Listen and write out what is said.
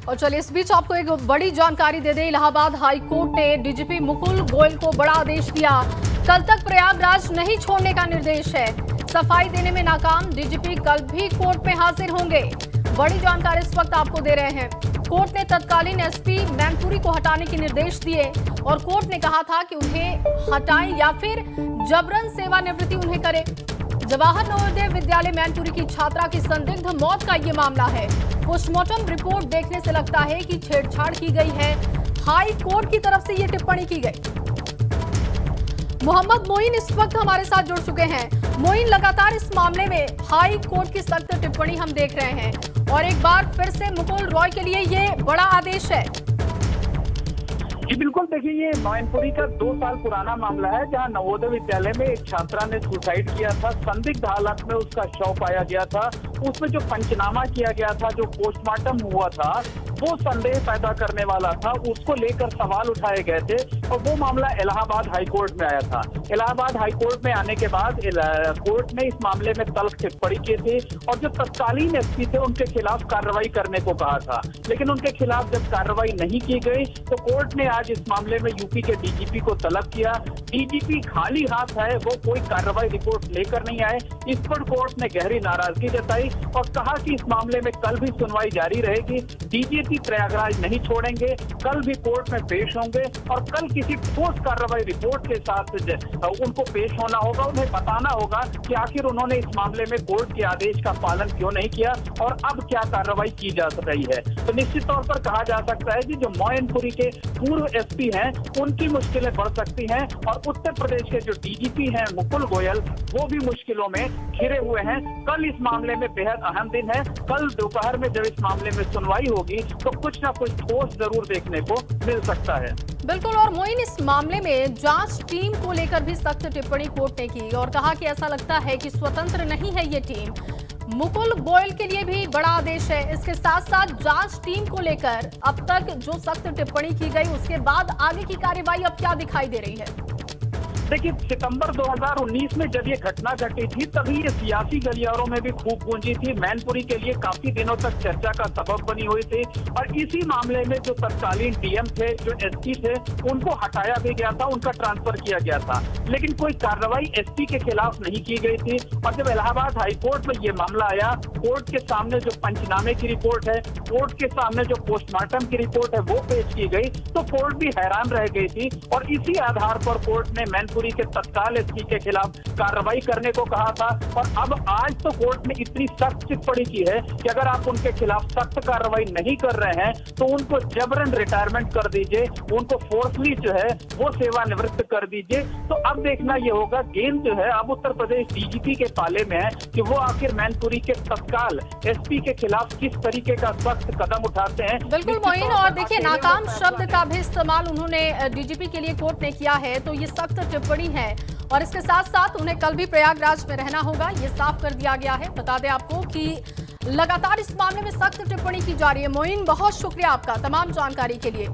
और चलिए इस बीच आपको एक बड़ी जानकारी दे दें। इलाहाबाद हाई कोर्ट ने डीजीपी मुकुल गोयल को बड़ा आदेश दिया। कल तक प्रयागराज नहीं छोड़ने का निर्देश है। सफाई देने में नाकाम डीजीपी कल भी कोर्ट में हाजिर होंगे। बड़ी जानकारी इस वक्त आपको दे रहे हैं। कोर्ट ने तत्कालीन एसपी मैनपुरी को हटाने के निर्देश दिए और कोर्ट ने कहा था कि उन्हें हटाएं या फिर जबरन सेवानिवृत्ति उन्हें करे। जवाहर नवोदय विद्यालय मैनपुरी की छात्रा की संदिग्ध मौत का ये मामला है। पोस्टमार्टम रिपोर्ट देखने से लगता है कि छेड़छाड़ की गई है। हाई कोर्ट की तरफ से ये टिप्पणी की गई। मोहम्मद मोइन इस वक्त हमारे साथ जुड़ चुके हैं। मोइन, लगातार इस मामले में हाई कोर्ट की सख्त टिप्पणी हम देख रहे हैं और एक बार फिर से मुकुल रॉय के लिए ये बड़ा आदेश है। जी बिल्कुल, देखिए ये मैनपुरी का 2 साल पुराना मामला है जहां नवोदय विद्यालय में एक छात्रा ने सुसाइड किया था। संदिग्ध हालत में उसका शव पाया गया था। उसमें जो पंचनामा किया गया था, जो पोस्टमार्टम हुआ था, वो संदेह पैदा करने वाला था। उसको लेकर सवाल उठाए गए थे और वो मामला इलाहाबाद हाई कोर्ट में आया था। इलाहाबाद हाई कोर्ट में आने के बाद कोर्ट ने इस मामले में तल्ख टिप्पणी की थी और जो तत्कालीन एसपी थे उनके खिलाफ कार्रवाई करने को कहा था। लेकिन उनके खिलाफ जब कार्रवाई नहीं की गई तो कोर्ट ने आज इस मामले में यूपी के डीजीपी को तलब किया। डीजीपी खाली हाथ है, वो कोई कार्रवाई रिपोर्ट लेकर नहीं आए। इस पर कोर्ट ने गहरी नाराजगी जताई और कहा कि इस मामले में कल भी सुनवाई जारी रहेगी। डीजीपी प्रयागराज नहीं छोड़ेंगे, कल भी कोर्ट में पेश होंगे और कल किसी ठोस कार्रवाई रिपोर्ट के साथ उनको पेश होना होगा। उन्हें बताना होगा कि आखिर उन्होंने इस मामले में कोर्ट के आदेश का पालन क्यों नहीं किया और अब क्या कार्रवाई की जा रही है। तो निश्चित तौर पर कहा जा सकता है कि जो मैनपुरी के पूर्व एसपी हैं उनकी मुश्किलें बढ़ सकती हैं और उत्तर प्रदेश के जो डीजीपी हैं मुकुल गोयल, वो भी मुश्किलों में घिरे हुए हैं। कल इस मामले में बेहद अहम दिन है। कल दोपहर में जब इस मामले में सुनवाई होगी तो कुछ ना कुछ ठोस जरूर देखने को मिल सकता है। बिल्कुल। और मोइन, इस मामले में जांच टीम को लेकर भी सख्त टिप्पणी कोर्ट ने की और कहा कि ऐसा लगता है कि स्वतंत्र नहीं है ये टीम। मुकुल गोयल के लिए भी बड़ा आदेश है। इसके साथ साथ जांच टीम को लेकर अब तक जो सख्त टिप्पणी की गई उसके बाद आगे की कार्यवाही अब क्या दिखाई दे रही है? देखिए, सितंबर 2019 में जब ये घटना घटी थी तभी ये सियासी गलियारों में भी खूब गूंजी थी। मैनपुरी के लिए काफी दिनों तक चर्चा का सबब बनी हुई थी और इसी मामले में जो तत्कालीन डीएम थे, जो एसपी थे, उनको हटाया भी गया था, उनका ट्रांसफर किया गया था। लेकिन कोई कार्रवाई एसपी के खिलाफ नहीं की गई थी। और जब इलाहाबाद हाईकोर्ट में ये मामला आया, कोर्ट के सामने जो पंचनामे की रिपोर्ट है, कोर्ट के सामने जो पोस्टमार्टम की रिपोर्ट है, वो पेश की गई तो कोर्ट भी हैरान रह गई थी और इसी आधार पर कोर्ट ने मैनपुरी के तत्काल एसपी के खिलाफ कार्रवाई करने को कहा था। और अब आज तो कोर्ट ने इतनी सख्त टिप्पणी की है कि अगर आप उनके खिलाफ सख्त कार्रवाई नहीं कर रहे हैं तो उनको जबरन रिटायरमेंट कर दीजिए, उनको फोर्सली जो है वो सेवानिवृत्त कर दीजिए। तो अब देखना ये होगा, गेंद जो है अब उत्तर प्रदेश डीजीपी के पाले में है कि वो आखिर मैनपुरी के तत्काल एसपी के खिलाफ किस तरीके का सख्त कदम उठाते हैं। बिल्कुल मोइन, और देखिए नाकाम शब्द का भी इस्तेमाल उन्होंने डीजीपी के लिए कोर्ट ने किया है, तो ये सख्त टिप्पणी है और इसके साथ साथ उन्हें कल भी प्रयागराज में रहना होगा, ये साफ कर दिया गया है। बता दें आपको कि लगातार इस मामले में सख्त टिप्पणी की जा रही है। मोइन, बहुत शुक्रिया आपका तमाम जानकारी के लिए।